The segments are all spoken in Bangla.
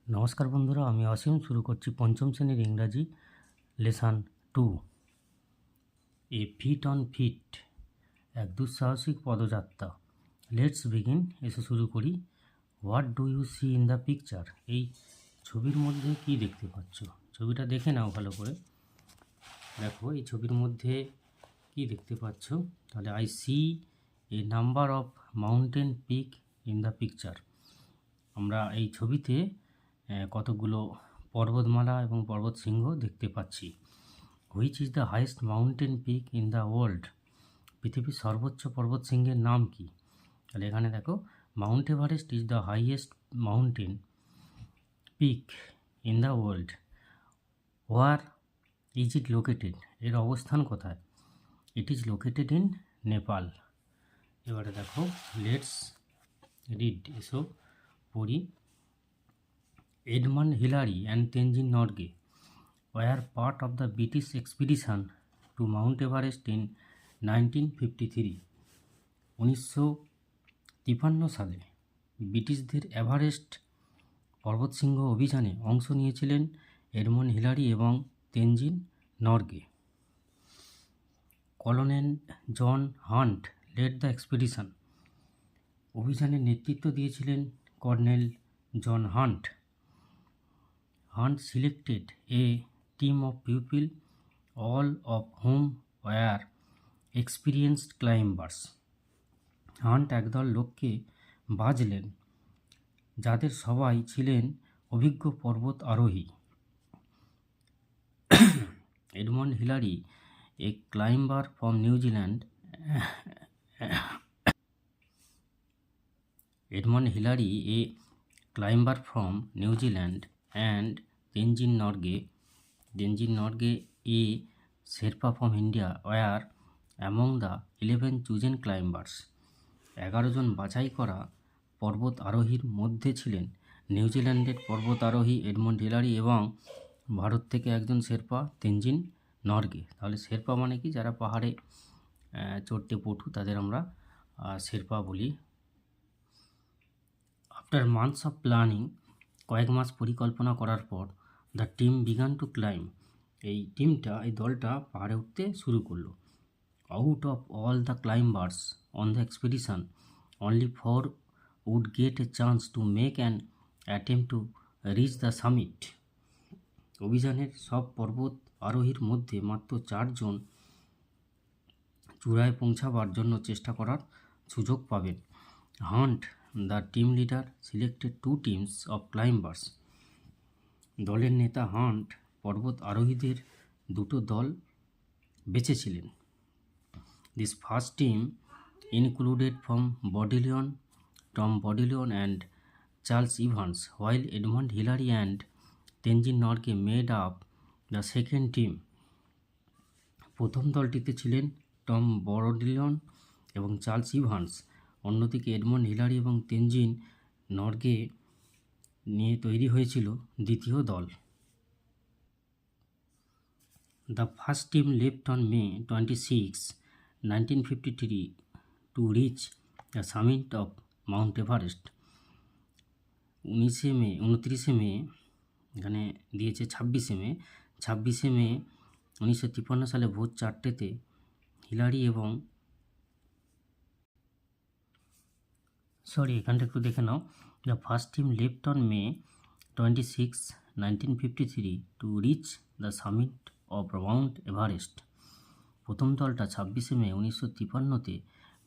নমস্কার বন্ধুরা, আমি অসীম শুরু করছি পঞ্চম শ্রেণীর ইংরাজি lesson 2 a feat on feet, এক দুঃসাহসিক পদযাত্রা। লেটস বিগিন, এসে শুরু করি। What do you see in the picture? এই ছবির মধ্যে কি দেখতে পাচ্ছ? ছবিটা দেখে নাও ভালো করে। দেখো এই ছবির মধ্যে কি দেখতে পাচ্ছ? তাহলে I see a number of mountain peak in the picture. আমরা এই ছবিতে কতগুলো পর্বতমালা এবং পর্বত শৃঙ্গ দেখতে পাচ্ছি। Which is the highest mountain peak in the world? পৃথিবীর সর্বোচ্চ পর্বত শৃঙ্গের নাম কি? তাহলে এখানে দেখো, Mount Everest is the highest mountain peak in the world. Where is it located? এর অবস্থান কোথায়? It is located in Nepal. এবারে দেখো, লেটস রিড, এসো পড়ি। Edmund Hillary and Tenzin Norgay were part of the British expedition to Mount Everest in 1953. 1953 সালে ব্রিটিশদের এভারেস্ট পর্বতশৃঙ্গ অভিযানে অংশ নিয়েছিলেন এডমন্ড হিলারি এবং Tenzing Norgay. Colonel John Hunt led the expedition. অভিযানের নেতৃত্ব দিয়েছিলেন colonel John Hunt. Hunt selected a team of people, all of whom were experienced climbers. Hunt একদল লোককে বাছলেন যাদের সবাই ছিলেন অভিজ্ঞ পর্বত আরোহী। Edmund Hillary, A climber from New Zealand Edmund Hillary, a climber from New Zealand, and Tenzin Norgay, a Sherpa from India, were among the 11 chosen climbers. 11 জন বাছাই করা পর্বত আরোহীর মধ্যে ছিলেন নিউজিল্যান্ডের পর্বত আরোহী এডমন্ড হিলারি এবং ভারত থেকে একজন শেরপা তেনজিন নরগে। তাহলে শেরপা মানে কি? যারা পাহাড়ে চড়তে পটু, তাদের আমরা শেরপা বলি। আফটার মান্থস অফ প্ল্যানিং, কয়েক মাস পরিকল্পনা করার পর, the team began to climb, এই দলটা পাহাড়ে উঠতে শুরু করলো। Out of all the climbers on the expedition, only 4 would get a chance to make an attempt to reach the summit. অভিযানের সব পর্বত আরোহীর মধ্যে মাত্র 4 জন চূড়ায় পৌঁছাবার জন্য চেষ্টা করার সুযোগ পাবেন। Hunt, the team leader, selected 2 teams of climbers. দলের নেতা হান্ট পর্বত আরোহীদের 2 দল বেছেছিলেন। This first team included from Tom Bourdillon and Charles Evans, while Edmund Hillary and Tenzing Norgay made up the second team. প্রথম দলটিতে ছিলেন টম বডিলিয়ন এবং চার্লস ইভান্স। অন্যদিকে এডমন্ড হিলারি এবং তেনজিন নরগে নিয়ে তৈরি হয়েছিল দ্বিতীয় দল। The first team left on May 26, 1953 to reach the summit of Mount Everest. 29শে মে, এখানে দিয়েছে 26শে মে 1953 সালে ভোর 4টেতে হিলারি এবং এখানটা একটু দেখে নাও। The first team left on May 26, 1953 to reach the summit of Mount Everest. প্রথম দলটা 26শে মে 1953-তে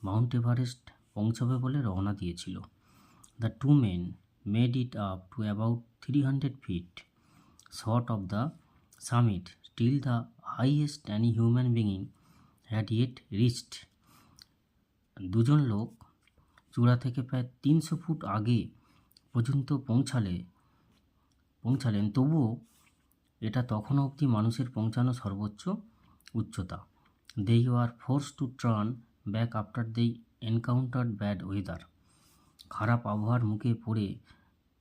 মাউন্ট এভারেস্ট পৌঁছাবে বলে রওনা দিয়েছিল। The 2 men made it up to about 300 feet short of the summit, till the highest any human being had yet reached. 2 জন লোক চূড়া থেকে প্রায় 300 ফুট আগে পর্যন্ত পৌঁছালেন, তবুও এটা তখনও অবধি মানুষের পৌঁছানো সর্বোচ্চ উচ্চতা। They were forced to turn back after they encountered bad weather. খারাপ আবহাওয়ার মুখে পড়ে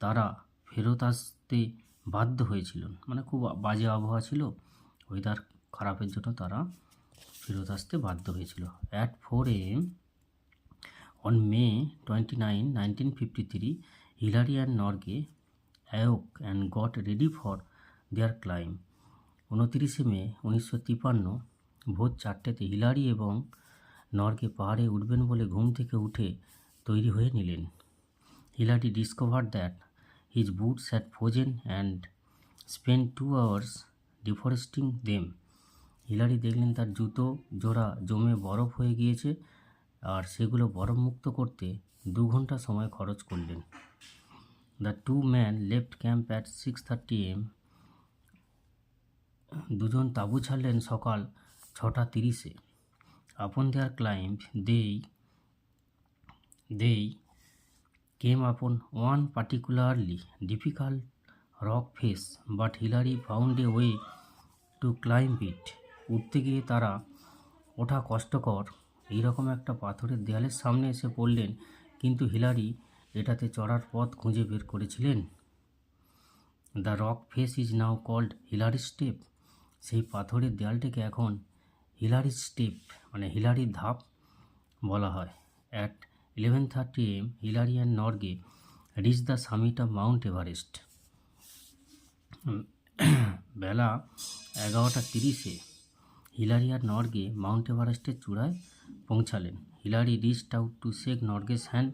তারা ফেরত আসতে বাধ্য হয়েছিলেন। মানে খুব বাজে আবহাওয়া ছিল, ওয়েদার খারাপের জন্য তারা ফেরত আসতে বাধ্য হয়েছিল। At 4 AM on May 29, 1953, Hillary and Norgay awoke and got ready for their climb. 29 মে 1953 ভোর 4টেতে হিলারি এবং নর্গে পাহাড়ে উঠবেন বলে ঘুম থেকে উঠে তৈরি হয়ে নিলেন। Hillary discovered that his boots had frozen and spend 2 hours defrosting them. Hillary দেখলেন তার জুতো জোড়া জমে বরফ হয়ে গিয়েছে আর সেগুলো বরফমুক্ত করতে 2 ঘন্টা সময় খরচ করলেন। The two man left camp at 6:30 AM। দুজন তাঁবু ছাড়লেন সকাল 6:30-এ। আপন দেয়ার climb they came upon one particularly difficult rock face, but Hillary found a way to climb it. উঠতে গিয়ে তারা ওঠা কষ্টকর এইরকম একটা পাথরের দেয়ালের সামনে এসে পড়লেন, কিন্তু হিলারি এটাতে চড়ার পথ খুঁজে বের করেছিলেন। The rock face is now called Hillary step. সেই পাথরের দেয়ালটিকে এখন হিলারি স্টেপ মানে হিলারির ধাপ বলা হয়। At 11:30 AM Hillary and Norgay reach the summit of Mount Everest. বেলা 11:30-এ হিলারি আর নর্গে মাউন্ট এভারেস্টের চূড়ায় পৌঁছালেন। Hillary reached out to shake Norgay's hand.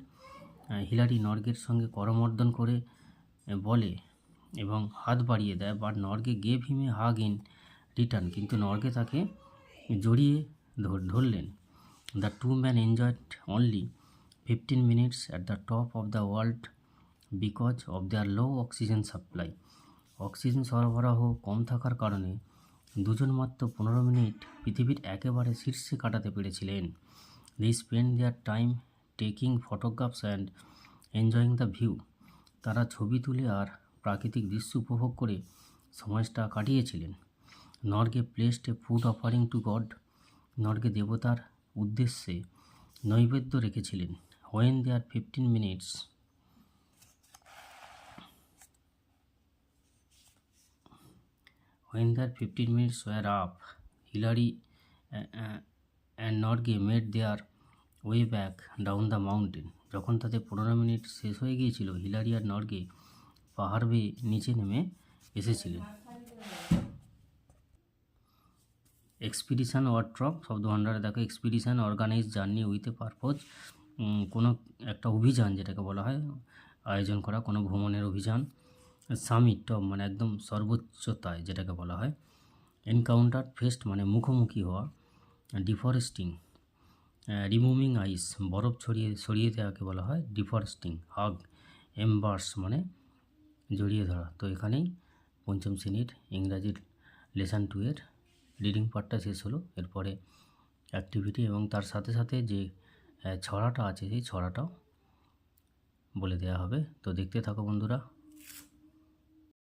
Hillary নর্গের সঙ্গে করমর্দন করে বলে এবং হাত বাড়িয়ে দেয়, but Norgay gave him a hug in return. কিন্তু নর্গে তাকে জড়িয়ে ধরলেন। The two man enjoyed only 15 minutes at the top of the world because of their low oxygen supply. Oxygen সরবরাহ কম থাকার কারণে দুজন মাত্র 15 মিনিট পৃথিবীর একেবারে শীর্ষে কাটাতে পেরেছিলেন। They spend their time taking photographs and enjoying the view. তারা ছবি তুলে আর প্রাকৃতিক দৃশ্য উপভোগ করে সময়টা কাটিয়েছিলেন। Norgay placed a food offering to God. Norgay দেবতার উদ্দেশ্যে নৈবেদ্য রেখেছিলেন। When there 15 minutes were up, Hillary and Norgay made their way back down the mountain. যখন তাদের 15 মিনিট শেষ হয়ে গিয়েছিল, হিলারি আর নর্গে পাহাড় বেয়ে নিচে নেমে এসেছিলেন। এক্সপিডিশন ওয়ার্কশপ শব্দভাণ্ডারে দেখো expedition organise journey with a purpose, কোনো একটা অভিযান যেটাকে বলা হয়, আয়োজন করা কোনো ভ্রমণের অভিযান। সামিট টপ মানে একদম সর্বোচ্চতায় যেটাকে বলা হয়। এনকাউন্টার ফেস্ট মানে মুখোমুখি হওয়া। ডিফরেস্টিং রিমুভিং আইস বরফ সরিয়ে দেওয়াকে বলা হয় ডিফরেস্টিং। হাগ এমবার্স মানে জড়িয়ে ধরা। তো এখানেই পঞ্চম শ্রেণীর ইংরাজির লেসন 2 এর রিডিং পার্টটা শেষ হলো। এরপরে অ্যাক্টিভিটি এবং তার সাথে সাথে যে ছড়াটা আছে সেই ছড়াটাও বলে দেওয়া হবে। তো দেখতে থাকো বন্ধুরা।